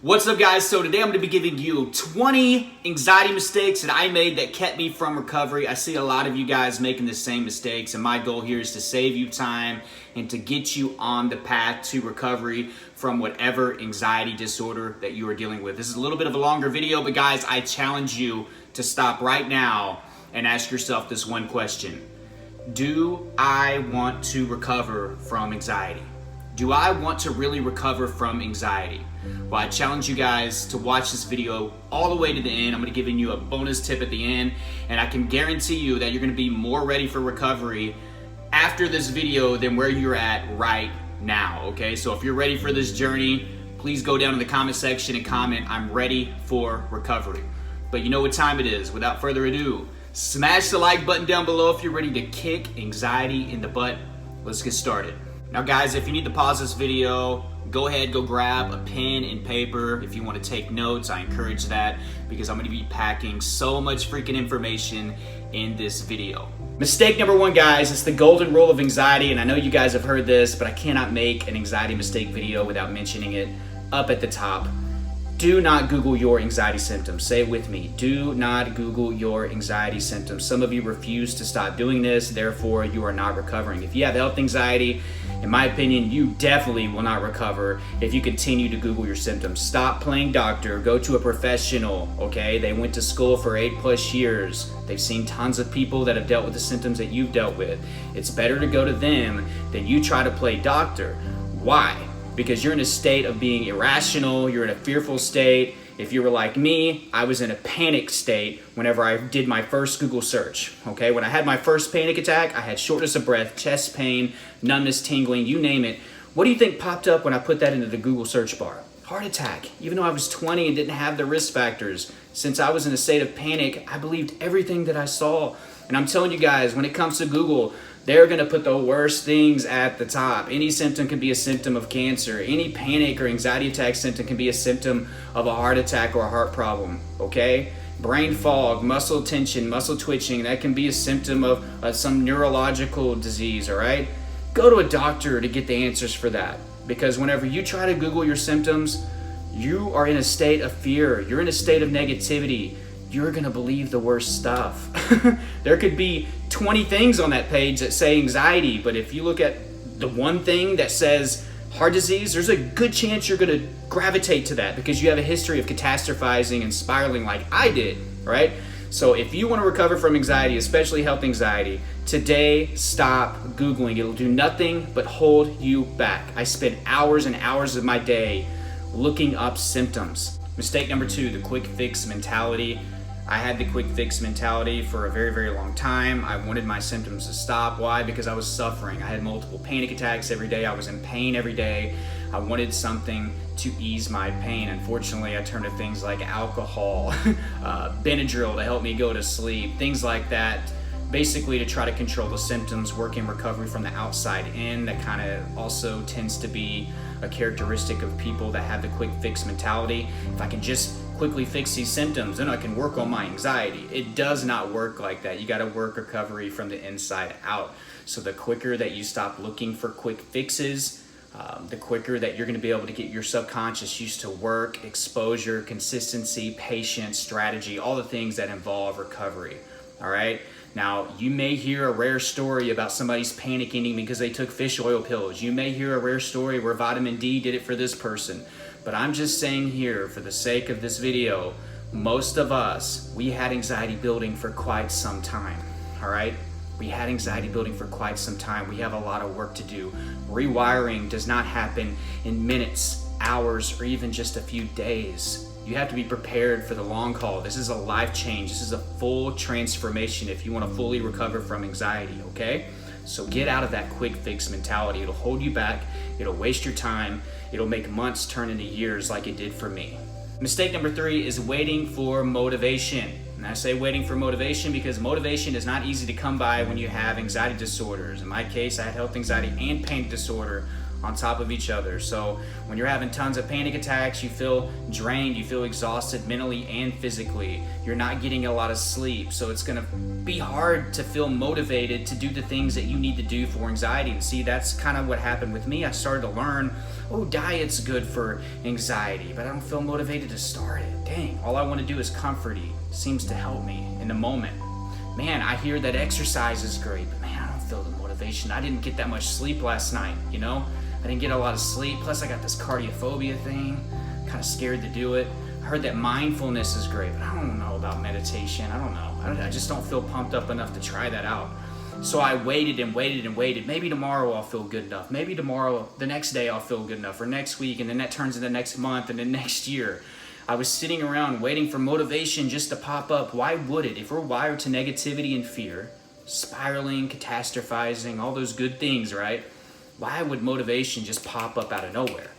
What's up, guys? So today I'm going to be giving you 20 anxiety mistakes that I made that kept me from recovery. I see a lot of you guys making the same mistakes, and my goal here is to save you time and to get you on the path to recovery from whatever anxiety disorder that you are dealing with. This is a little bit of a longer video, but guys, I challenge you to stop right now and ask yourself this one question. Do I want to recover from anxiety? Do I want to really recover from anxiety? Well, I challenge you guys to watch this video all the way to the end. I'm going to give you a bonus tip at the end, and I can guarantee you that you're going to be more ready for recovery after this video than where you're at right now, okay? So if you're ready for this journey, please go down in the comment section and comment, I'm ready for recovery. But you know what time it is. Without further ado, smash the like button down below if you're ready to kick anxiety in the butt. Let's get started. Now guys, if you need to pause this video, go ahead, go grab a pen and paper. If you want to take notes, I encourage that because I'm going to be packing so much freaking information in this video. Mistake number one, guys, it's the golden rule of anxiety, and I know you guys have heard this, but I cannot make an anxiety mistake video without mentioning it up at the top. Do not Google your anxiety symptoms. Say it with me. Do not Google your anxiety symptoms. Some of you refuse to stop doing this, therefore you are not recovering. If you have health anxiety, in my opinion, you definitely will not recover if you continue to Google your symptoms. Stop playing doctor. Go to a professional, okay? They went to school for 8+ years. They've seen tons of people that have dealt with the symptoms that you've dealt with. It's better to go to them than you try to play doctor. Why? Because you're in a state of being irrational, you're in a fearful state. If you were like me, I was in a panic state whenever I did my first Google search, okay? When I had my first panic attack, I had shortness of breath, chest pain, numbness, tingling, you name it. What do you think popped up when I put that into the Google search bar? Heart attack. Even though I was 20 and didn't have the risk factors, since I was in a state of panic, I believed everything that I saw. And I'm telling you guys, when it comes to Google, they're gonna put the worst things at the top. Any symptom can be a symptom of cancer. Any panic or anxiety attack symptom can be a symptom of a heart attack or a heart problem, okay? Brain fog, muscle tension, muscle twitching, that can be a symptom of some neurological disease, all right? Go to a doctor to get the answers for that. Because whenever you try to Google your symptoms, you are in a state of fear. You're in a state of negativity. You're gonna believe the worst stuff. There could be 20 things on that page that say anxiety, but if you look at the one thing that says heart disease, there's a good chance you're gonna gravitate to that because you have a history of catastrophizing and spiraling like I did, right? So if you wanna recover from anxiety, especially health anxiety, today stop Googling. It'll do nothing but hold you back. I spend hours and hours of my day looking up symptoms. Mistake number two, the quick fix mentality. I had the quick fix mentality for a very, very long time. I wanted my symptoms to stop. Why? Because I was suffering. I had multiple panic attacks every day. I was in pain every day. I wanted something to ease my pain. Unfortunately, I turned to things like alcohol, Benadryl to help me go to sleep, things like that, basically to try to control the symptoms, work in recovery from the outside in. That kind of also tends to be a characteristic of people that have the quick fix mentality. If I can just quickly fix these symptoms, then I can work on my anxiety. It does not work like that. You got to work recovery from the inside out. So the quicker that you stop looking for quick fixes, the quicker that you're going to be able to get your subconscious used to work, exposure, consistency, patience, strategy, all the things that involve recovery. All right. Now, you may hear a rare story about somebody's panic ending because they took fish oil pills. You may hear a rare story where vitamin D did it for this person. But I'm just saying here, for the sake of this video, most of us, we had anxiety building for quite some time, all right? We had anxiety building for quite some time. We have a lot of work to do. Rewiring does not happen in minutes, hours, or even just a few days. You have to be prepared for the long haul. This is a life change. This is a full transformation if you want to fully recover from anxiety, okay? So get out of that quick fix mentality. It'll hold you back. It'll waste your time. It'll make months turn into years like it did for me. Mistake number three is waiting for motivation. And I say waiting for motivation because motivation is not easy to come by when you have anxiety disorders. In my case, I had health anxiety and panic disorder on top of each other. So when you're having tons of panic attacks, you feel drained, you feel exhausted mentally and physically. You're not getting a lot of sleep. So it's gonna be hard to feel motivated to do the things that you need to do for anxiety. And see, that's kind of what happened with me. I started to learn, oh, diet's good for anxiety, but I don't feel motivated to start it. Dang, all I wanna do is comfort eat. Seems to help me in the moment. Man, I hear that exercise is great, but man, I don't feel the motivation. I didn't get that much sleep last night, you know? I didn't get a lot of sleep, plus I got this cardiophobia thing, kind of scared to do it. I heard that mindfulness is great, but I don't know about meditation. I don't know. I just don't feel pumped up enough to try that out. So I waited and waited and waited. Maybe tomorrow I'll feel good enough. Maybe tomorrow, the next day I'll feel good enough, or next week, and then that turns into next month, and then next year. I was sitting around waiting for motivation just to pop up. Why would it? If we're wired to negativity and fear, spiraling, catastrophizing, all those good things, right? Why would motivation just pop up out of nowhere?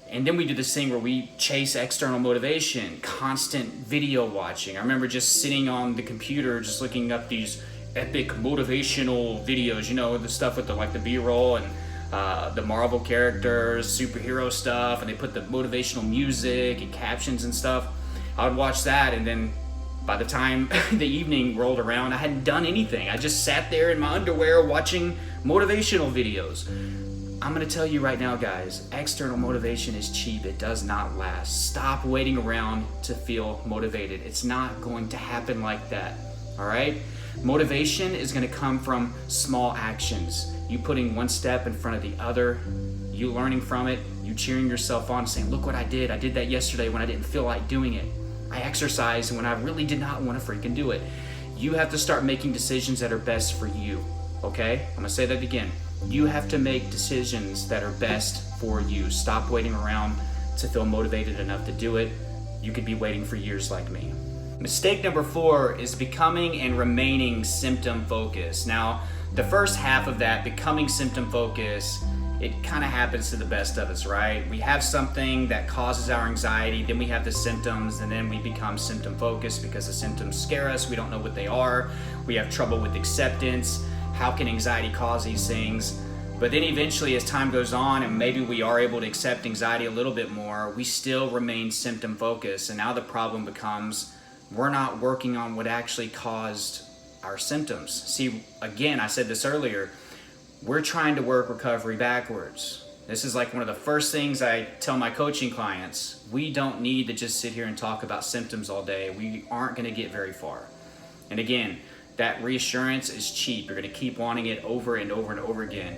And then we do this thing where we chase external motivation, constant video watching. I remember just sitting on the computer, just looking up these epic motivational videos, you know, the stuff with the B-roll and the Marvel characters, superhero stuff, and they put the motivational music and captions and stuff. I would watch that, and then by the time the evening rolled around, I hadn't done anything. I just sat there in my underwear watching motivational videos. I'm gonna tell you right now, guys, external motivation is cheap. It does not last. Stop waiting around to feel motivated. It's not going to happen like that, all right? Motivation is gonna come from small actions. You putting one step in front of the other, you learning from it, you cheering yourself on, saying, look what I did. I did that yesterday when I didn't feel like doing it. I exercised when I really did not want to freaking do it. You have to start making decisions that are best for you, okay? I'm gonna say that again. You have to make decisions that are best for you. Stop waiting around to feel motivated enough to do it. You could be waiting for years like me. Mistake number 4 is becoming and remaining symptom focused. Now, the first half of that, becoming symptom focused, it kind of happens to the best of us, right? We have something that causes our anxiety, then we have the symptoms, and then we become symptom focused because the symptoms scare us. We don't know what they are. We have trouble with acceptance. How can anxiety cause these things? But then eventually, as time goes on and maybe we are able to accept anxiety a little bit more, we still remain symptom focused. And now the problem becomes we're not working on what actually caused our symptoms. See, again, I said this earlier, we're trying to work recovery backwards. This is like one of the first things I tell my coaching clients. We don't need to just sit here and talk about symptoms all day. We aren't gonna get very far. And again, that reassurance is cheap. You're gonna keep wanting it over and over and over again.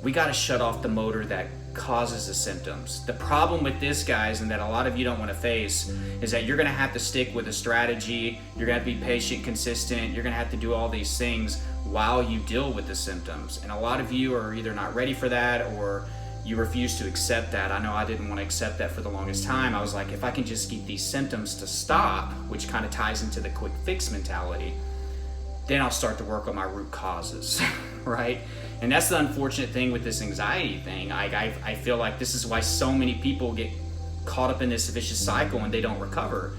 We gotta shut off the motor that causes the symptoms. The problem with this, guys, and that a lot of you don't wanna face, is that you're gonna have to stick with a strategy. You're gonna have to be patient, consistent. You're gonna have to do all these things while you deal with the symptoms. And a lot of you are either not ready for that or you refuse to accept that. I know I didn't want to accept that for the longest time. I was like, if I can just get these symptoms to stop, which kind of ties into the quick fix mentality, then I'll start to work on my root causes, right? And that's the unfortunate thing with this anxiety thing. I feel like this is why so many people get caught up in this vicious cycle and they don't recover.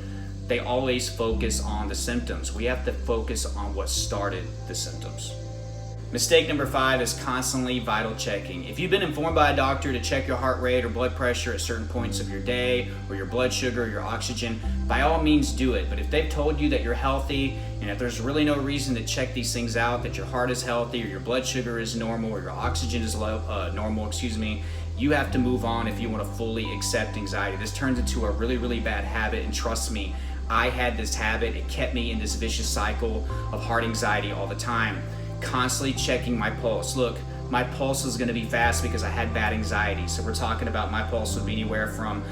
They always focus on the symptoms. We have to focus on what started the symptoms. Mistake number 5 is constantly vital checking. If you've been informed by a doctor to check your heart rate or blood pressure at certain points of your day, or your blood sugar, or your oxygen, by all means do it. But if they've told you that you're healthy, and if there's really no reason to check these things out, that your heart is healthy, or your blood sugar is normal, or your oxygen is normal, you have to move on if you want to fully accept anxiety. This turns into a really, really bad habit, and trust me, I had this habit. It kept me in this vicious cycle of heart anxiety all the time. Constantly checking my pulse. Look, my pulse was going to be fast because I had bad anxiety. So we're talking about my pulse would be anywhere from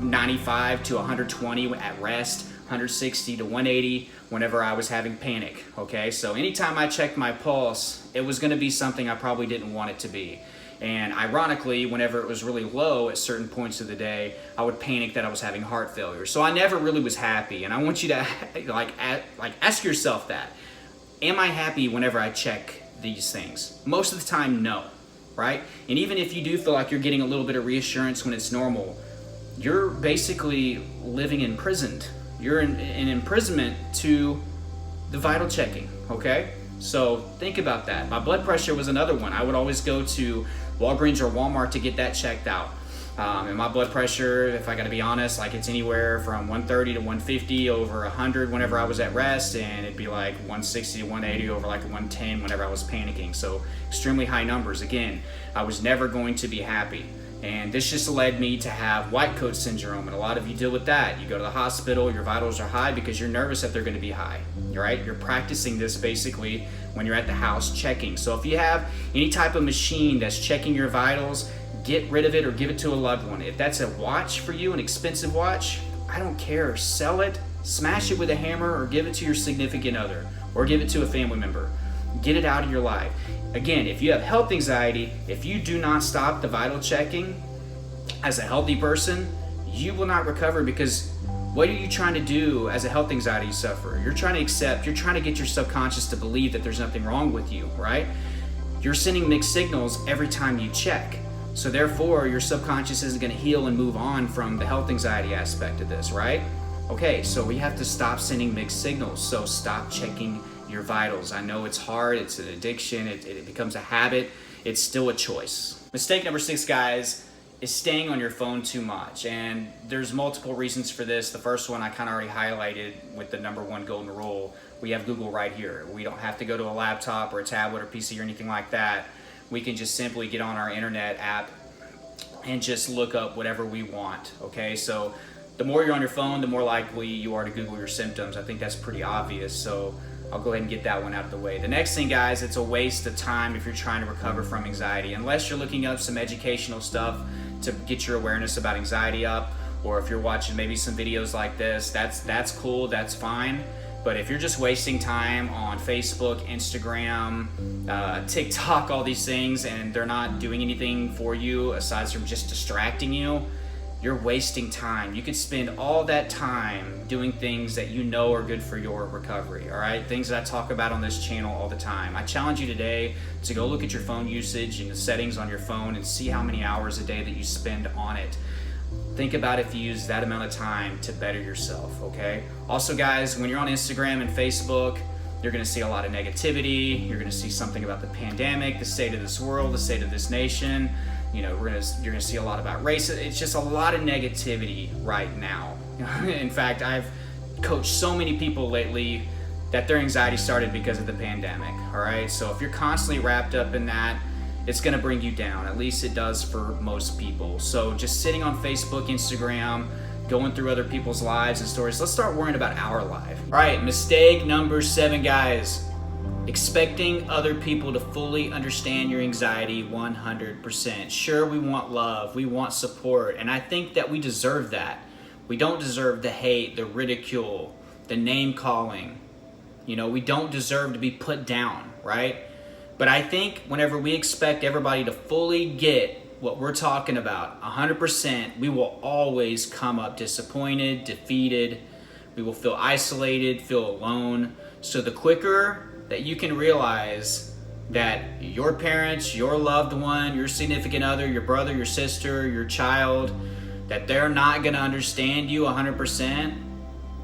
95 to 120 at rest, 160 to 180 whenever I was having panic. Okay, so anytime I checked my pulse, it was going to be something I probably didn't want it to be. And ironically, whenever it was really low at certain points of the day, I would panic that I was having heart failure. So I never really was happy. And I want you to ask yourself that. Am I happy whenever I check these things? Most of the time, no, right? And even if you do feel like you're getting a little bit of reassurance when it's normal, you're basically living imprisoned. You're in imprisonment to the vital checking, okay? So think about that. My blood pressure was another one. I would always go to Walgreens or Walmart to get that checked out. And my blood pressure, if I gotta be honest, like it's anywhere from 130 to 150 over 100 whenever I was at rest, and it'd be like 160 to 180 over like 110 whenever I was panicking. So extremely high numbers. Again, I was never going to be happy. And this just led me to have white coat syndrome, and a lot of you deal with that. You go to the hospital, your vitals are high because you're nervous that they're gonna be high, right? You're practicing this basically when you're at the house checking. So if you have any type of machine that's checking your vitals, get rid of it or give it to a loved one. If that's a watch for you, an expensive watch, I don't care. Sell it, smash it with a hammer, or give it to your significant other, or give it to a family member. Get it out of your life. Again, if you have health anxiety, if you do not stop the vital checking as a healthy person, you will not recover, because what are you trying to do as a health anxiety sufferer? You're trying to accept, you're trying to get your subconscious to believe that there's nothing wrong with you, right? You're sending mixed signals every time you check. So therefore, your subconscious isn't going to heal and move on from the health anxiety aspect of this, right? Okay, so we have to stop sending mixed signals. So stop checking your vitals. I know it's hard, it's an addiction, it becomes a habit. It's still a choice. Mistake number 6, guys, is staying on your phone too much. And there's multiple reasons for this. The first one I kind of already highlighted with the number 1 golden rule. We have Google right here. We don't have to go to a laptop or a tablet or PC or anything like that. We can just simply get on our internet app and just look up whatever we want, okay? So the more you're on your phone, the more likely you are to Google your symptoms. I think that's pretty obvious, so I'll go ahead and get that one out of the way. The next thing, guys, it's a waste of time if you're trying to recover from anxiety. Unless you're looking up some educational stuff to get your awareness about anxiety up, or if you're watching maybe some videos like this, that's cool, that's fine. But if you're just wasting time on Facebook, Instagram, TikTok, all these things, and they're not doing anything for you aside from just distracting you, you're wasting time. You could spend all that time doing things that you know are good for your recovery, all right? Things that I talk about on this channel all the time. I challenge you today to go look at your phone usage and the settings on your phone and see how many hours a day that you spend on it. Think about if you use that amount of time to better yourself, okay? Also, guys, when you're on Instagram and Facebook, you're gonna see a lot of negativity. You're gonna see something about the pandemic, the state of this world, the state of this nation. You know, you're gonna see a lot about race. It's just a lot of negativity right now. In fact, I've coached so many people lately that their anxiety started because of the pandemic, all right? So if you're constantly wrapped up in that, it's gonna bring you down. At least it does for most people. So just sitting on Facebook, Instagram, going through other people's lives and stories, let's start worrying about our life. All right, mistake number 7, guys. Expecting other people to fully understand your anxiety 100%. Sure, we want love, we want support, and I think that we deserve that. We don't deserve the hate, the ridicule, the name calling. You know, we don't deserve to be put down, right? But I think whenever we expect everybody to fully get what we're talking about 100%, we will always come up disappointed, defeated. We will feel isolated, feel alone. So the quicker that you can realize that your parents, your loved one, your significant other, your brother, your sister, your child, that they're not gonna understand you 100%,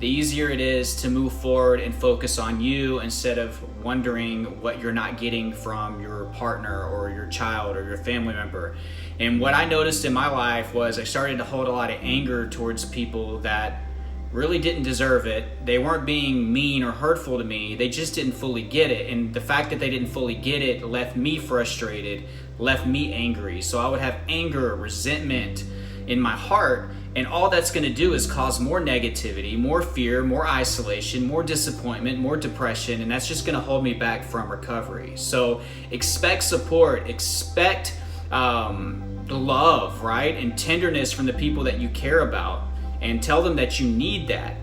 the easier it is to move forward and focus on you instead of wondering what you're not getting from your partner or your child or your family member. And what I noticed in my life was I started to hold a lot of anger towards people that really didn't deserve it. They weren't being mean or hurtful to me. They just didn't fully get it. And the fact that they didn't fully get it left me frustrated, left me angry. So I would have anger, resentment in my heart. And all that's gonna do is cause more negativity, more fear, more isolation, more disappointment, more depression, and that's just gonna hold me back from recovery. So expect support, expect love, right? And tenderness from the people that you care about, and tell them that you need that.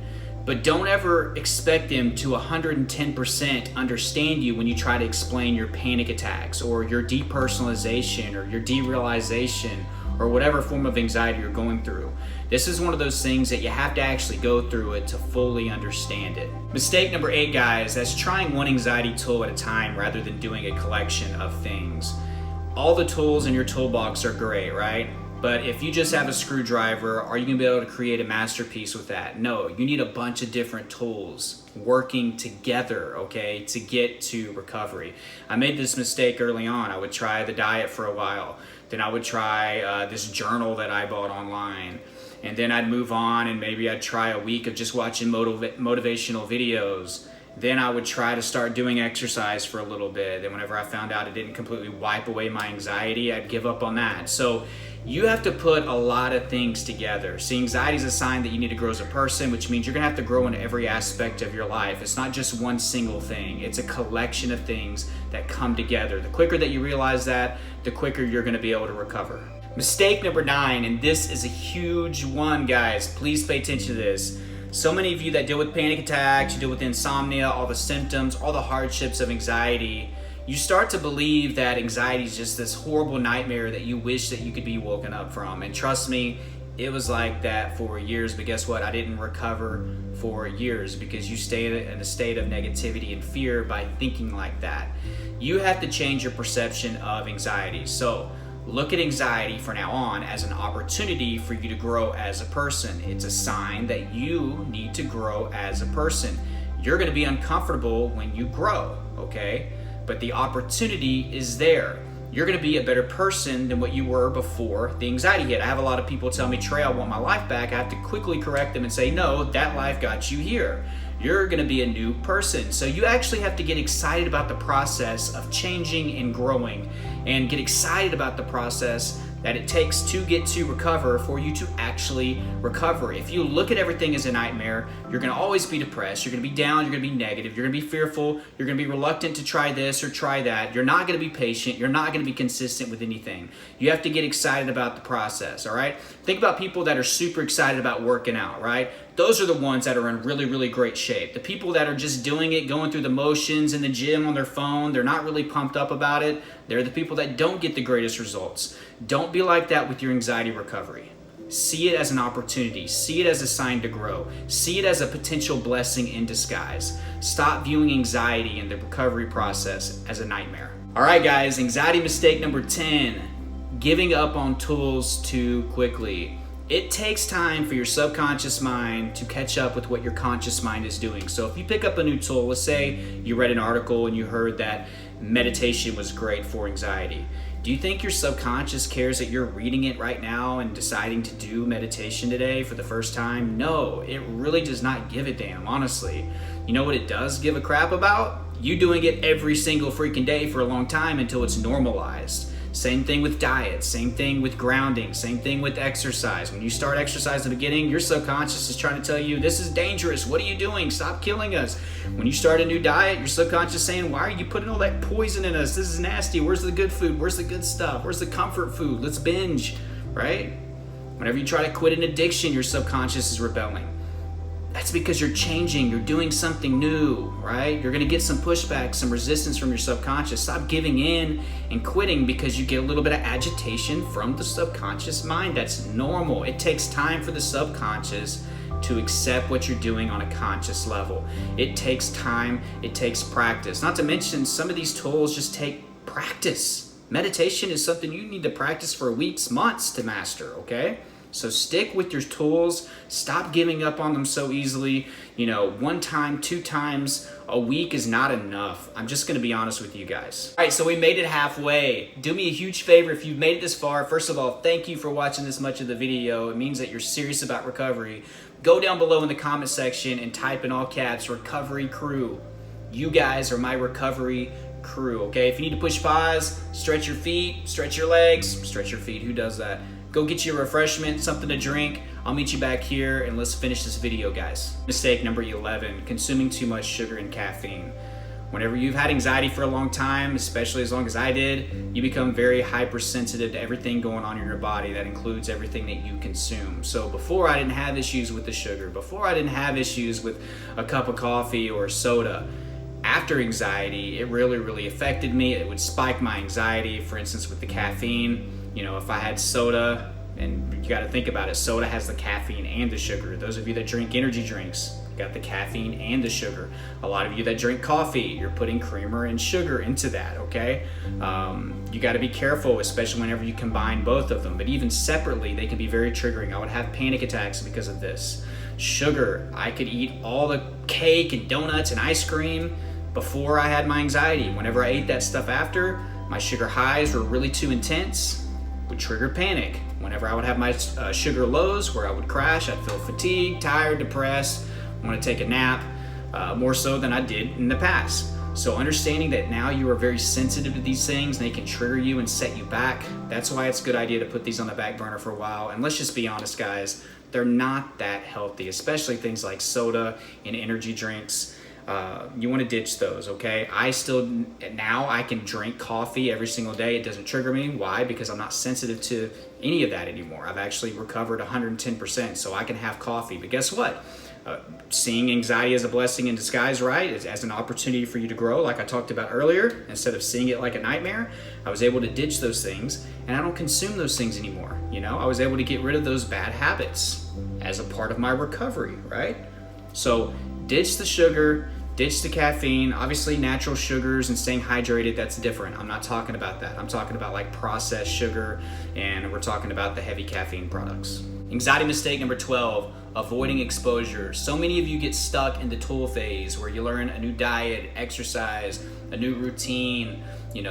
But don't ever expect them to 110% understand you when you try to explain your panic attacks or your depersonalization or your derealization or whatever form of anxiety you're going through. This is one of those things that you have to actually go through it to fully understand it. Mistake number 8, guys, that's trying one anxiety tool at a time rather than doing a collection of things. All the tools in your toolbox are great, right? But if you just have a screwdriver, are you gonna be able to create a masterpiece with that? No, you need a bunch of different tools working together, okay, to get to recovery. I made this mistake early on. I would try the diet for a while. Then I would try this journal that I bought online. And then I'd move on and maybe I'd try a week of just watching motivational videos. Then I would try to start doing exercise for a little bit. Then whenever I found out it didn't completely wipe away my anxiety, I'd give up on that. So you have to put a lot of things together. See, anxiety is a sign that you need to grow as a person, which means you're gonna have to grow in every aspect of your life. It's not just one single thing. It's a collection of things that come together. The quicker that you realize that, the quicker you're gonna be able to recover. Mistake number 9, and this is a huge one, guys. Please pay attention to this. So many of you that deal with panic attacks, you deal with insomnia, all the symptoms, all the hardships of anxiety, you start to believe that anxiety is just this horrible nightmare that you wish that you could be woken up from. And trust me, it was like that for years, but guess what? I didn't recover for years because you stayed in a state of negativity and fear by thinking like that. You have to change your perception of anxiety. So look at anxiety from now on as an opportunity for you to grow as a person. It's a sign that you need to grow as a person. You're gonna be uncomfortable when you grow, okay? But the opportunity is there. You're gonna be a better person than what you were before the anxiety hit. I have a lot of people tell me, Trey, I want my life back. I have to quickly correct them and say, no, that life got you here. You're gonna be a new person. So you actually have to get excited about the process of changing and growing, and get excited about the process that it takes to get to recover for you to actually recover. If you look at everything as a nightmare, you're gonna always be depressed, you're gonna be down, you're gonna be negative, you're gonna be fearful, you're gonna be reluctant to try this or try that. You're not gonna be patient, you're not gonna be consistent with anything. You have to get excited about the process, all right? Think about people that are super excited about working out, right? Those are the ones that are in really, really great shape. The people that are just doing it, going through the motions in the gym on their phone, they're not really pumped up about it. They're the people that don't get the greatest results. Don't be like that with your anxiety recovery. See it as an opportunity. See it as a sign to grow. See it as a potential blessing in disguise. Stop viewing anxiety and the recovery process as a nightmare. All right, guys, anxiety mistake number 10, giving up on tools too quickly. It takes time for your subconscious mind to catch up with what your conscious mind is doing. So if you pick up a new tool, let's say you read an article and you heard that meditation was great for anxiety. Do you think your subconscious cares that you're reading it right now and deciding to do meditation today for the first time? No, it really does not give a damn, honestly. You know what it does give a crap about? You doing it every single freaking day for a long time until it's normalized. Same thing with diet, same thing with grounding, same thing with exercise. When you start exercise at the beginning, your subconscious is trying to tell you, this is dangerous, what are you doing? Stop killing us. When you start a new diet, your subconscious is saying, why are you putting all that poison in us? This is nasty, where's the good food? Where's the good stuff? Where's the comfort food? Let's binge, right? Whenever you try to quit an addiction, your subconscious is rebelling. That's because you're changing, you're doing something new, right? You're gonna get some pushback, some resistance from your subconscious. Stop giving in and quitting because you get a little bit of agitation from the subconscious mind. That's normal. It takes time for the subconscious to accept what you're doing on a conscious level. It takes time, it takes practice. Not to mention, some of these tools just take practice. Meditation is something you need to practice for weeks, months to master, okay? So stick with your tools, stop giving up on them so easily. You know, 1 time, 2 times a week is not enough. I'm just gonna be honest with you guys. All right, so we made it halfway. Do me a huge favor if you've made it this far. First of all, thank you for watching this much of the video. It means that you're serious about recovery. Go down below in the comment section and type in all caps, recovery crew. You guys are my recovery crew, okay? If you need to push pause, stretch your feet, stretch your legs, stretch your feet, who does that? Go get you a refreshment, something to drink. I'll meet you back here and let's finish this video, guys. Mistake number 11, consuming too much sugar and caffeine. Whenever you've had anxiety for a long time, especially as long as I did, you become very hypersensitive to everything going on in your body. That includes everything that you consume. So before I didn't have issues with the sugar, before I didn't have issues with a cup of coffee or soda. After anxiety, it really, really affected me. It would spike my anxiety, for instance, with the caffeine. You know, if I had soda, and you got to think about it, soda has the caffeine and the sugar. Those of you that drink energy drinks, you got the caffeine and the sugar. A lot of you that drink coffee, you're putting creamer and sugar into that, okay? You got to be careful, especially whenever you combine both of them. But even separately, they can be very triggering. I would have panic attacks because of this. Sugar, I could eat all the cake and donuts and ice cream before I had my anxiety. Whenever I ate that stuff after, my sugar highs were really too intense. would trigger panic. Whenever I would have my sugar lows where I would crash, I'd feel fatigued, tired, depressed, want to take a nap, more so than I did in the past. So understanding that now you are very sensitive to these things, and they can trigger you and set you back, that's why it's a good idea to put these on the back burner for a while. And let's just be honest, guys, they're not that healthy, especially things like soda and energy drinks. You want to ditch those, okay? Now I can drink coffee every single day. It doesn't trigger me. Why? Because I'm not sensitive to any of that anymore. I've actually recovered 110%, so I can have coffee. But guess what? Seeing anxiety as a blessing in disguise, right? As an opportunity for you to grow, like I talked about earlier. Instead of seeing it like a nightmare, I was able to ditch those things, and I don't consume those things anymore. You know, I was able to get rid of those bad habits as a part of my recovery, right? So ditch the sugar, ditch the caffeine. Obviously natural sugars and staying hydrated, that's different. I'm not talking about that. I'm talking about like processed sugar, and we're talking about the heavy caffeine products. Anxiety mistake number 12, avoiding exposure. So many of you get stuck in the tool phase where you learn a new diet, exercise, a new routine,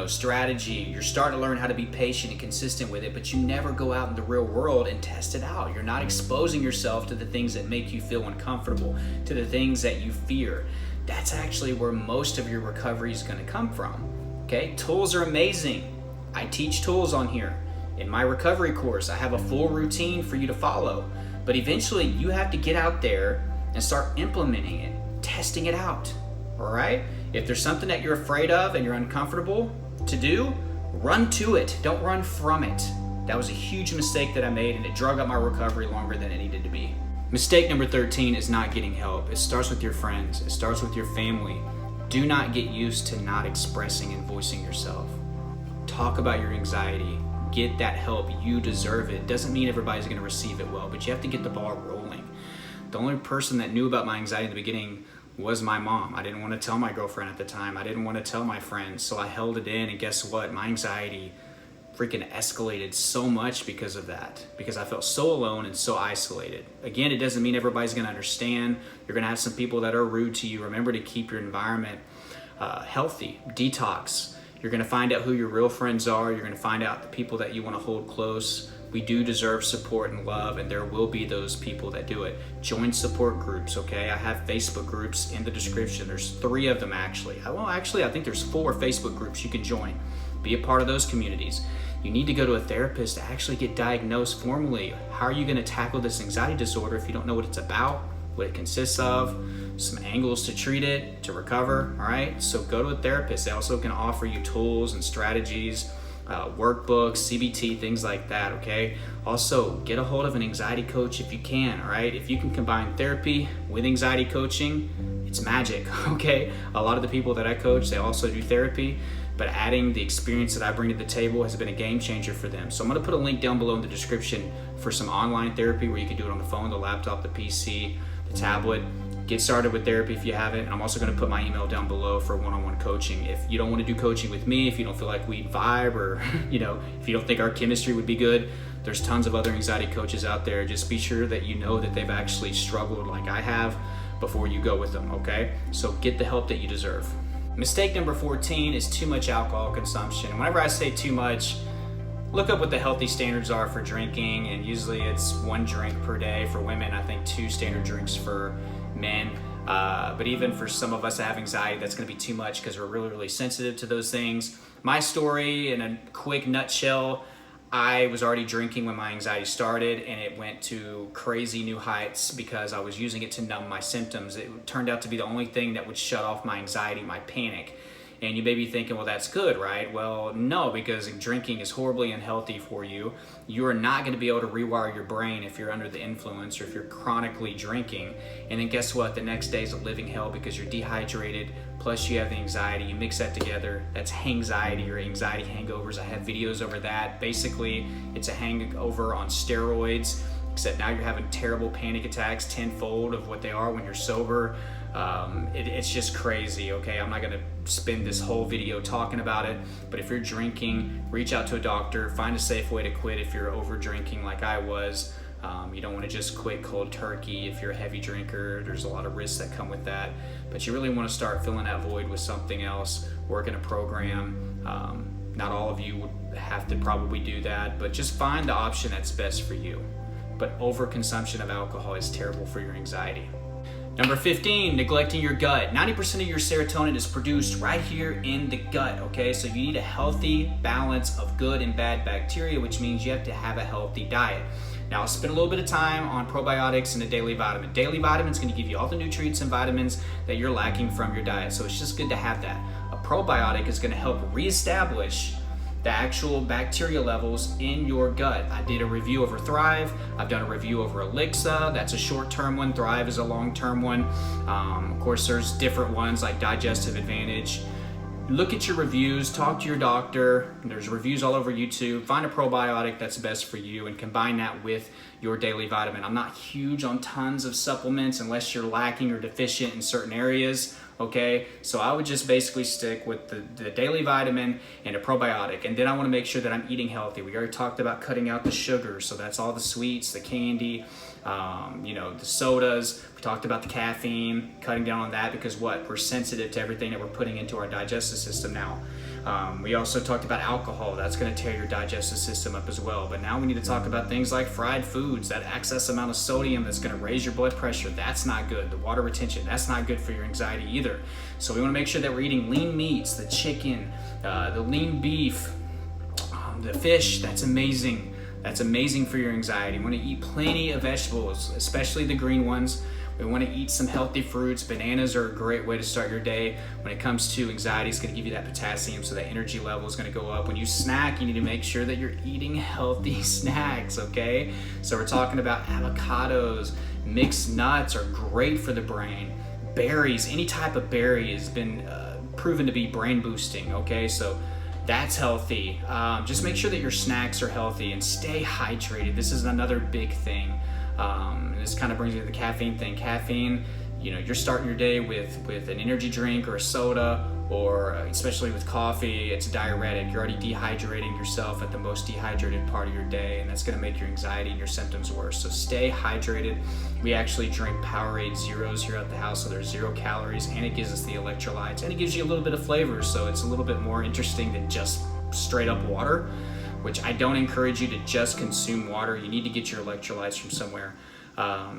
strategy. You're starting to learn how to be patient and consistent with it, but you never go out in the real world and test it out. You're not exposing yourself to the things that make you feel uncomfortable, to the things that you fear. That's actually where most of your recovery is going to come from. Okay, tools are amazing. I teach tools on here. In my recovery course, I have a full routine for you to follow. But eventually, you have to get out there and start implementing it, testing it out, all right? If there's something that you're afraid of and you're uncomfortable to do, run to it. Don't run from it. That was a huge mistake that I made, and it drug out my recovery longer than it needed to be. Mistake number 13 is not getting help. It starts with your friends. It starts with your family. Do not get used to not expressing and voicing yourself. Talk about your anxiety. Get that help. You deserve it. Doesn't mean everybody's going to receive it well, but you have to get the ball rolling. The only person that knew about my anxiety in the beginning was my mom. I didn't want to tell my girlfriend at the time. I didn't want to tell my friends, so I held it in, and guess what? My anxiety freaking escalated so much because of that, because I felt so alone and so isolated. Again, it doesn't mean everybody's going to understand. You're going to have some people that are rude to you. Remember to keep your environment healthy. Detox. You're going to find out who your real friends are. You're going to find out the people that you want to hold close. We do deserve support and love, and there will be those people that do it. Join support groups, okay? I have Facebook groups in the description. There's 3 of them actually. I think there's 4 Facebook groups you can join. Be a part of those communities. You need to go to a therapist to actually get diagnosed formally. How are you going to tackle this anxiety disorder if you don't know what it's about, what it consists of, some angles to treat it, to recover, all right? So go to a therapist. They also can offer you tools and strategies, workbooks, CBT, things like that, okay? Also, get a hold of an anxiety coach if you can, all right? If you can combine therapy with anxiety coaching, it's magic, okay? A lot of the people that I coach, they also do therapy, but adding the experience that I bring to the table has been a game changer for them. So I'm gonna put a link down below in the description for some online therapy where you can do it on the phone, the laptop, the PC, the tablet. Get started with therapy if you haven't. And I'm also gonna put my email down below for one-on-one coaching. If you don't wanna do coaching with me, if you don't feel like we'd vibe, or if you don't think our chemistry would be good, there's tons of other anxiety coaches out there. Just be sure that you know that they've actually struggled like I have before you go with them, okay? So get the help that you deserve. Mistake number 14 is too much alcohol consumption. Whenever I say too much, look up what the healthy standards are for drinking, and usually it's 1 drink per day. For women, I think 2 standard drinks for men. But even for some of us that have anxiety, that's gonna be too much because we're really, really sensitive to those things. My story in a quick nutshell, I was already drinking when my anxiety started, and it went to crazy new heights because I was using it to numb my symptoms. It turned out to be the only thing that would shut off my anxiety, my panic. And you may be thinking, well, that's good, right? Well, no, because drinking is horribly unhealthy for you. You are not going to be able to rewire your brain if you're under the influence or if you're chronically drinking. And then guess what? The next day is a living hell because you're dehydrated, plus you have the anxiety. You mix that together. That's hangxiety or anxiety hangovers. I have videos over that. Basically, it's a hangover on steroids, except now you're having terrible panic attacks tenfold of what they are when you're sober. It's just crazy, okay? I'm not gonna spend this whole video talking about it, but if you're drinking, reach out to a doctor, find a safe way to quit if you're over drinking like I was. You don't wanna just quit cold turkey. If you're a heavy drinker, there's a lot of risks that come with that, but you really wanna start filling that void with something else, work in a program, Not all of you would have to probably do that, but just find the option that's best for you. But overconsumption of alcohol is terrible for your anxiety. Number 15, neglecting your gut. 90% of your serotonin is produced right here in the gut, okay? So you need a healthy balance of good and bad bacteria, which means you have to have a healthy diet. Now, I'll spend a little bit of time on probiotics and a daily vitamin. Daily vitamin is going to give you all the nutrients and vitamins that you're lacking from your diet, so it's just good to have that. A probiotic is going to help reestablish the actual bacteria levels in your gut. I did a review over Thrive. I've done a review over Elixa. That's a short-term one. Thrive is a long-term one. Of course, there's different ones like Digestive Advantage. Look at your reviews, talk to your doctor. There's reviews all over YouTube. Find a probiotic that's best for you and combine that with your daily vitamin. I'm not huge on tons of supplements unless you're lacking or deficient in certain areas, okay? So I would just basically stick with the daily vitamin and a probiotic. And then I wanna make sure that I'm eating healthy. We already talked about cutting out the sugar, so that's all the sweets, the candy, the sodas. We talked about the caffeine, cutting down on that because we're sensitive to everything that we're putting into our digestive system now. We also talked about alcohol. That's going to tear your digestive system up as well. But now we need to talk about things like fried foods, that excess amount of sodium that's going to raise your blood pressure. That's not good. The water retention, that's not good for your anxiety either. So we want to make sure that we're eating lean meats, the chicken, the lean beef, the fish. That's amazing. That's amazing for your anxiety. We want to eat plenty of vegetables, especially the green ones. We want to eat some healthy fruits. Bananas are a great way to start your day. When it comes to anxiety, it's going to give you that potassium, so that energy level is going to go up. When you snack, you need to make sure that you're eating healthy snacks, okay? So we're talking about avocados, mixed nuts are great for the brain. Berries, any type of berry has been proven to be brain boosting, okay? So that's healthy. Just make sure that your snacks are healthy and stay hydrated. This is another big thing. And this kind of brings me to the caffeine thing. Caffeine, you're starting your day with an energy drink or a soda, or especially with coffee, it's a diuretic. You're already dehydrating yourself at the most dehydrated part of your day, and that's going to make your anxiety and your symptoms worse. So stay hydrated. We actually drink Powerade Zeros here at the house, so there's 0 calories, and it gives us the electrolytes, and it gives you a little bit of flavor, so it's a little bit more interesting than just straight up water, which I don't encourage you to just consume water. You need to get your electrolytes from somewhere.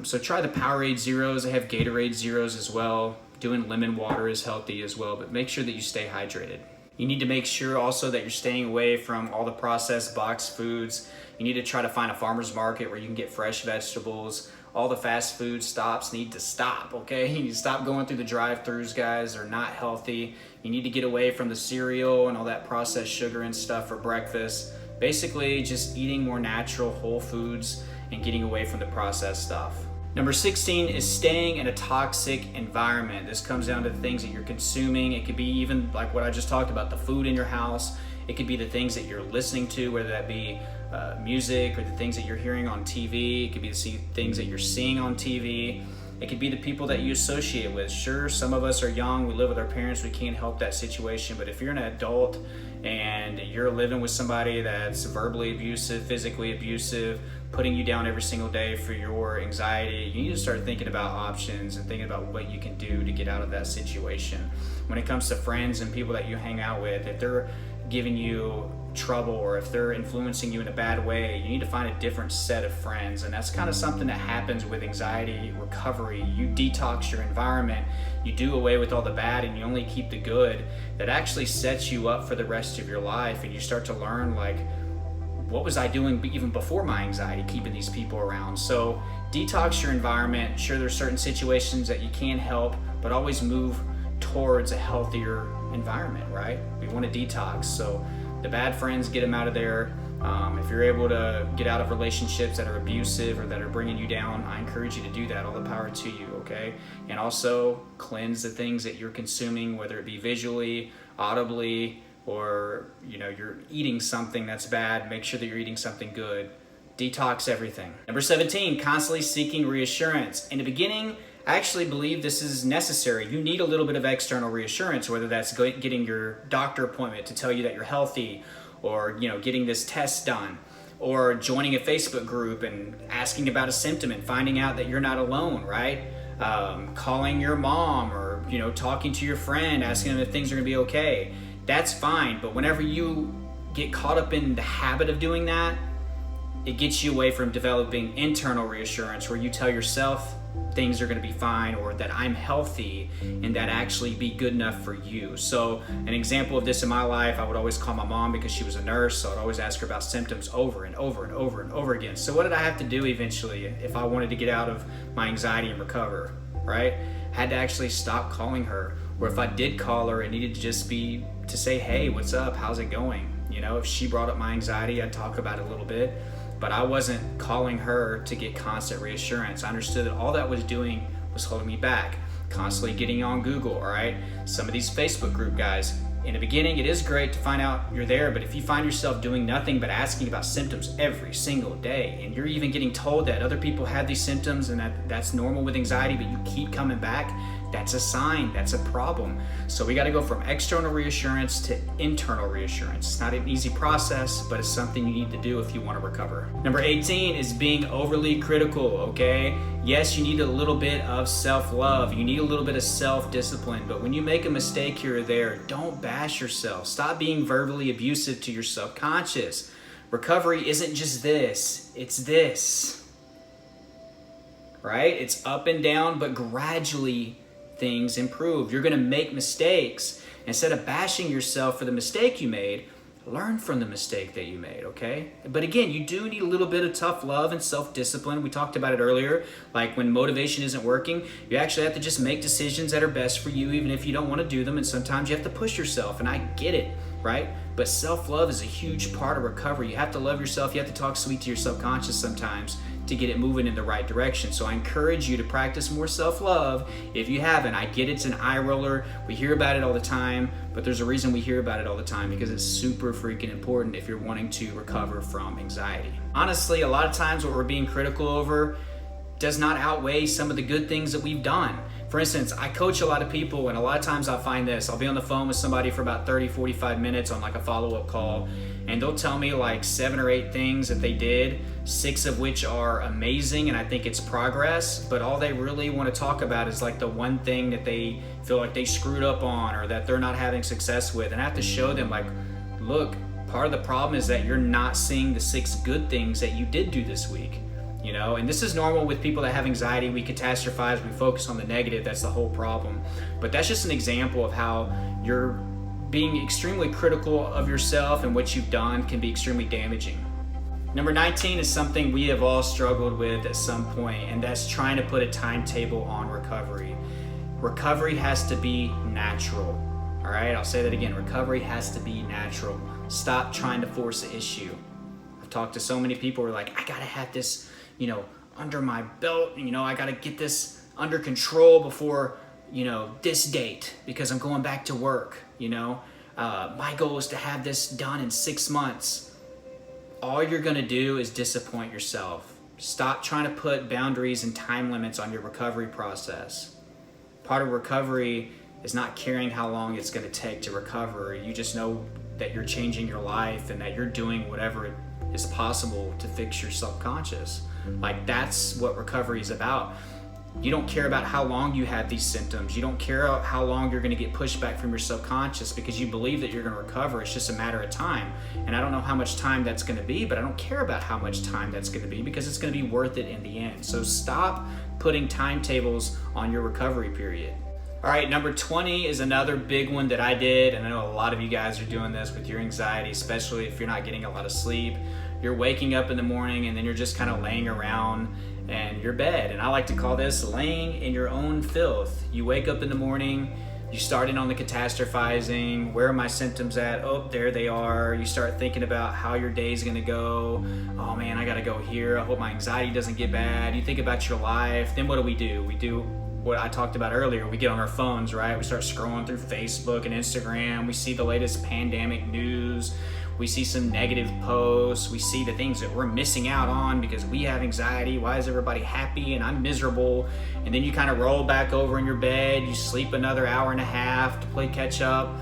So try the Powerade Zeros. They have Gatorade Zeros as well. Doing lemon water is healthy as well, but make sure that you stay hydrated. You need to make sure also that you're staying away from all the processed boxed foods. You need to try to find a farmer's market where you can get fresh vegetables. All the fast food stops need to stop, okay? You need to stop going through the drive-thrus, guys. They're not healthy. You need to get away from the cereal and all that processed sugar and stuff for breakfast. Basically, just eating more natural, whole foods and getting away from the processed stuff. Number 16 is staying in a toxic environment. This comes down to the things that you're consuming. It could be even like what I just talked about, the food in your house. It could be the things that you're listening to, whether that be music or the things that you're hearing on TV. It could be the things that you're seeing on TV. It could be the people that you associate with. Sure, some of us are young, we live with our parents, we can't help that situation, but if you're an adult and you're living with somebody that's verbally abusive, physically abusive, putting you down every single day for your anxiety, you need to start thinking about options and thinking about what you can do to get out of that situation. When it comes to friends and people that you hang out with, if they're giving you trouble or if they're influencing you in a bad way, you need to find a different set of friends. And that's kind of something that happens with anxiety recovery. You detox your environment, you do away with all the bad and you only keep the good. That actually sets you up for the rest of your life, and you start to learn, like, what was I doing even before my anxiety, keeping these people around? So detox your environment. Sure, there's certain situations that you can't help, but always move towards a healthier environment, right? We want to detox. So the bad friends, get them out of there. If you're able to get out of relationships that are abusive or that are bringing you down, I encourage you to do that. All the power to you, okay? And also cleanse the things that you're consuming, whether it be visually, audibly, or you're eating something that's bad. Make sure that you're eating something good. Detox everything. Number 17, constantly seeking reassurance. In the beginning, I actually believe this is necessary. You need a little bit of external reassurance, whether that's getting your doctor appointment to tell you that you're healthy, or getting this test done, or joining a Facebook group and asking about a symptom and finding out that you're not alone, right? Calling your mom, or talking to your friend, asking them if things are gonna be okay. That's fine, but whenever you get caught up in the habit of doing that, it gets you away from developing internal reassurance, where you tell yourself things are going to be fine, or that I'm healthy, and that actually be good enough for you. So an example of this in my life, I would always call my mom because she was a nurse, so I'd always ask her about symptoms over and over and over and over again. So what did I have to do eventually if I wanted to get out of my anxiety and recover, right? I had to actually stop calling her, or if I did call her, it needed to just be to say, hey, what's up, how's it going? You know, if she brought up my anxiety, I'd talk about it a little bit, but I wasn't calling her to get constant reassurance. I understood that all that was doing was holding me back, constantly getting on Google, all right? Some of these Facebook group guys, in the beginning, it is great to find out you're there, but if you find yourself doing nothing but asking about symptoms every single day, and you're even getting told that other people have these symptoms and that's normal with anxiety, but you keep coming back, that's a sign, that's a problem. So we got to go from external reassurance to internal reassurance. It's not an easy process, but it's something you need to do if you want to recover. Number 18 is being overly critical, okay? Yes, you need a little bit of self-love. You need a little bit of self-discipline, but when you make a mistake here or there, don't bash yourself. Stop being verbally abusive to your subconscious. Recovery isn't just this, it's this, right? It's up and down, but gradually things improve. You're gonna make mistakes. Instead of bashing yourself for the mistake you made, learn from the mistake that you made, okay? But again, you do need a little bit of tough love and self-discipline. We talked about it earlier. Like when motivation isn't working, you actually have to just make decisions that are best for you, even if you don't want to do them. And sometimes you have to push yourself, and I get it, right? But self-love is a huge part of recovery. You have to love yourself. You have to talk sweet to your subconscious sometimes to get it moving in the right direction. So I encourage you to practice more self-love if you haven't. I get it's an eye roller. We hear about it all the time, but there's a reason we hear about it all the time, because it's super freaking important if you're wanting to recover from anxiety. Honestly, a lot of times what we're being critical over does not outweigh some of the good things that we've done. For instance, I coach a lot of people, and a lot of times I find this. I'll be on the phone with somebody for about 30, 45 minutes on like a follow-up call, and they'll tell me like 7 or 8 things that they did, 6 of which are amazing, and I think it's progress, but all they really want to talk about is like the one thing that they feel like they screwed up on, or that they're not having success with. And I have to show them like, look, part of the problem is that you're not seeing the 6 good things that you did do this week. You know, and this is normal with people that have anxiety. We catastrophize, we focus on the negative. That's the whole problem. But that's just an example of how you're being extremely critical of yourself, and what you've done can be extremely damaging. Number 19 is something we have all struggled with at some point, and that's trying to put a timetable on recovery. Recovery has to be natural. All right, I'll say that again. Recovery has to be natural. Stop trying to force the issue. I've talked to so many people who are like, I gotta have this, you know, under my belt, you know, I got to get this under control before, you know, this date, because I'm going back to work, you know. My goal is to have this done in 6 months. All you're going to do is disappoint yourself. Stop trying to put boundaries and time limits on your recovery process. Part of recovery is not caring how long it's going to take to recover. You just know that you're changing your life, and that you're doing whatever is possible to fix your subconscious. Like, that's what recovery is about. You don't care about how long you have these symptoms. You don't care how long you're going to get pushback from your subconscious, because you believe that you're going to recover. It's just a matter of time. And I don't know how much time that's going to be, but I don't care about how much time that's going to be, because it's going to be worth it in the end. So stop putting timetables on your recovery period. All right, number 20 is another big one that I did, and I know a lot of you guys are doing this with your anxiety, especially if you're not getting a lot of sleep. You're waking up in the morning, and then you're just kind of laying around in your bed. And I like to call this laying in your own filth. You wake up in the morning, you start in on the catastrophizing. Where are my symptoms at? Oh, there they are. You start thinking about how your day's gonna go. Oh man, I gotta go here. I hope my anxiety doesn't get bad. You think about your life. Then what do? We do what I talked about earlier. We get on our phones, right? We start scrolling through Facebook and Instagram. We see the latest pandemic news. We see some negative posts. We see the things that we're missing out on because we have anxiety. Why is everybody happy and I'm miserable? And then you kind of roll back over in your bed. You sleep another hour and a half to play catch up.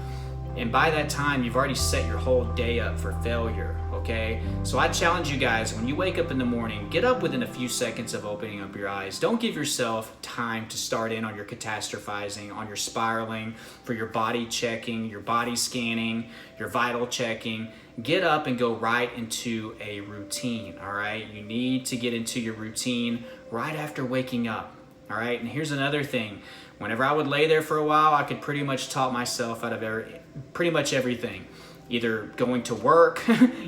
And by that time, you've already set your whole day up for failure, okay? So I challenge you guys, when you wake up in the morning, get up within a few seconds of opening up your eyes. Don't give yourself time to start in on your catastrophizing, on your spiraling, for your body checking, your body scanning, your vital checking. get up and go right into a routine, all right? You need to get into your routine right after waking up, all right? And here's another thing. Whenever I would lay there for a while, I could pretty much talk myself out of pretty much everything. Either going to work,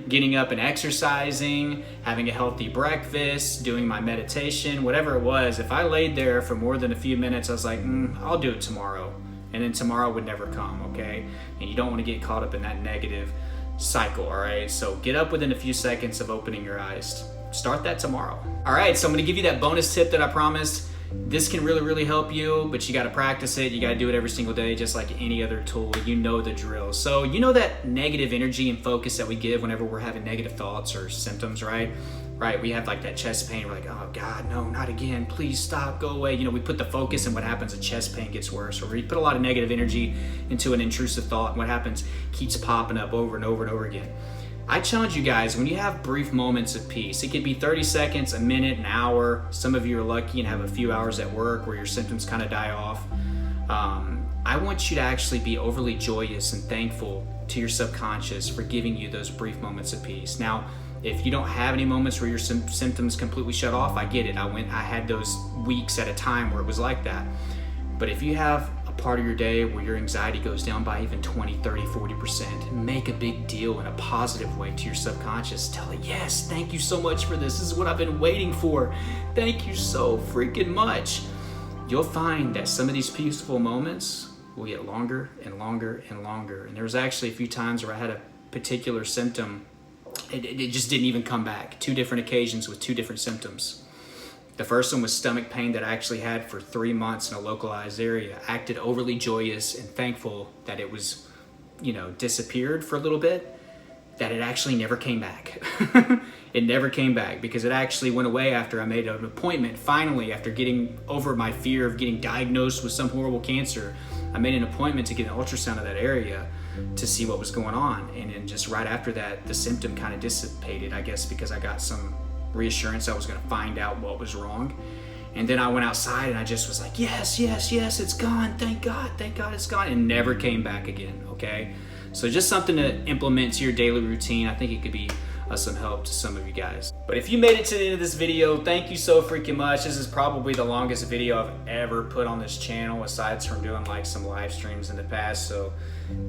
getting up and exercising, having a healthy breakfast, doing my meditation, whatever it was. If I laid there for more than a few minutes, I was like, I'll do it tomorrow. And then tomorrow would never come, okay? And you don't want to get caught up in that negative cycle, all right? So get up within a few seconds of opening your eyes. Start that tomorrow. All right, so I'm gonna give you that bonus tip that I promised. This can really, really help you, but you gotta practice it. You gotta do it every single day, just like any other tool. You know the drill. So you know that negative energy and focus that we give whenever we're having negative thoughts or symptoms, right? Right, we have like that chest pain. We're like, oh God, no, not again. Please stop, go away. You know, we put the focus and what happens, the chest pain gets worse. Or we put a lot of negative energy into an intrusive thought, and what happens keeps popping up over and over and over again. I challenge you guys, when you have brief moments of peace, it could be 30 seconds, a minute, an hour. Some of you are lucky and have a few hours at work where your symptoms kind of die off. I want you to actually be overly joyous and thankful to your subconscious for giving you those brief moments of peace. Now, if you don't have any moments where your symptoms completely shut off, I get it. I had those weeks at a time where it was like that. But if you have a part of your day where your anxiety goes down by even 20, 30, 40%, make a big deal in a positive way to your subconscious. Tell it, yes, thank you so much for this. This is what I've been waiting for. Thank you so freaking much. You'll find that some of these peaceful moments will get longer and longer and longer. And there was actually a few times where I had a particular symptom. It just didn't even come back. 2 different occasions with 2 different symptoms. The first one was stomach pain that I actually had for 3 months in a localized area. I acted overly joyous and thankful that it was, disappeared for a little bit, that it actually never came back. It never came back because it actually went away after I made an appointment. Finally, after getting over my fear of getting diagnosed with some horrible cancer, I made an appointment to get an ultrasound of that area to see what was going on. And then just right after that, the symptom kind of dissipated, I guess, because I got some reassurance I was going to find out what was wrong. And then I went outside and I just was like, yes, it's gone. Thank God it's gone. And never came back again, okay? So just something to implement to your daily routine. I think it could be some help to some of you guys. But if you made it to the end of this video, thank you so freaking much. This is probably the longest video I've ever put on this channel, aside from doing like some live streams in the past. So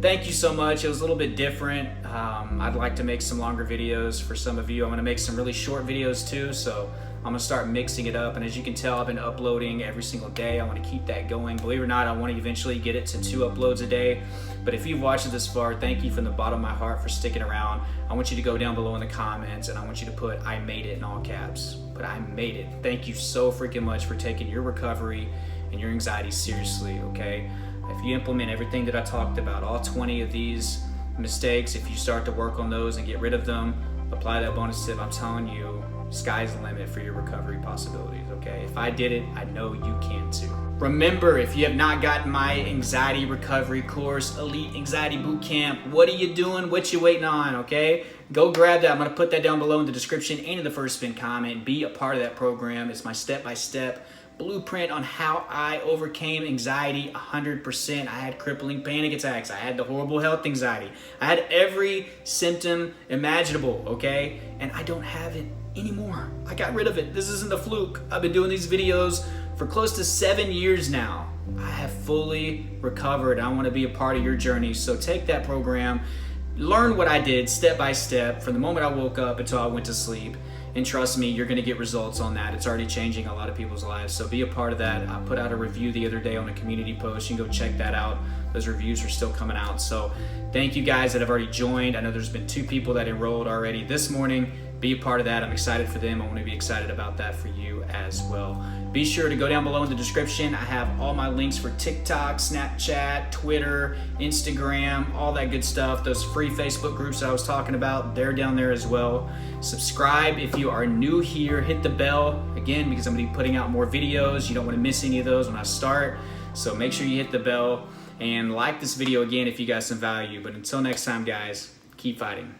thank you so much. It was a little bit different. I'd like to make some longer videos for some of you. I'm gonna make some really short videos too, so I'm gonna start mixing it up. And as you can tell, I've been uploading every single day. I wanna keep that going. Believe it or not, I wanna eventually get it to 2 uploads a day. But if you've watched it this far, thank you from the bottom of my heart for sticking around. I want you to go down below in the comments and I want you to put, I made it in all caps. But I made it. Thank you so freaking much for taking your recovery and your anxiety seriously, okay? If you implement everything that I talked about, all 20 of these mistakes, if you start to work on those and get rid of them, apply that bonus tip, I'm telling you, sky's the limit for your recovery possibilities, okay? If I did it, I know you can too. Remember, if you have not gotten my anxiety recovery course, Elite Anxiety Bootcamp, what are you doing? What you waiting on, okay? Go grab that. I'm gonna put that down below in the description and in the first pinned comment. Be a part of that program. It's my step-by-step blueprint on how I overcame anxiety 100%. I had crippling panic attacks. I had the horrible health anxiety. I had every symptom imaginable, okay? And I don't have it anymore. I got rid of it. This isn't a fluke. I've been doing these videos for close to 7 years now. I have fully recovered. I want to be a part of your journey. So take that program, learn what I did step by step from the moment I woke up until I went to sleep. And trust me, you're gonna get results on that. It's already changing a lot of people's lives. So be a part of that. I put out a review the other day on a community post. You can go check that out. Those reviews are still coming out. So thank you guys that have already joined. I know there's been 2 people that enrolled already this morning. Be a part of that. I'm excited for them. I want to be excited about that for you as well. Be sure to go down below in the description. I have all my links for TikTok, Snapchat, Twitter, Instagram, all that good stuff. Those free Facebook groups I was talking about, they're down there as well. Subscribe if you are new here. Hit the bell, again, because I'm going to be putting out more videos. You don't want to miss any of those when I start. So make sure you hit the bell and like this video again if you got some value. But until next time, guys, keep fighting.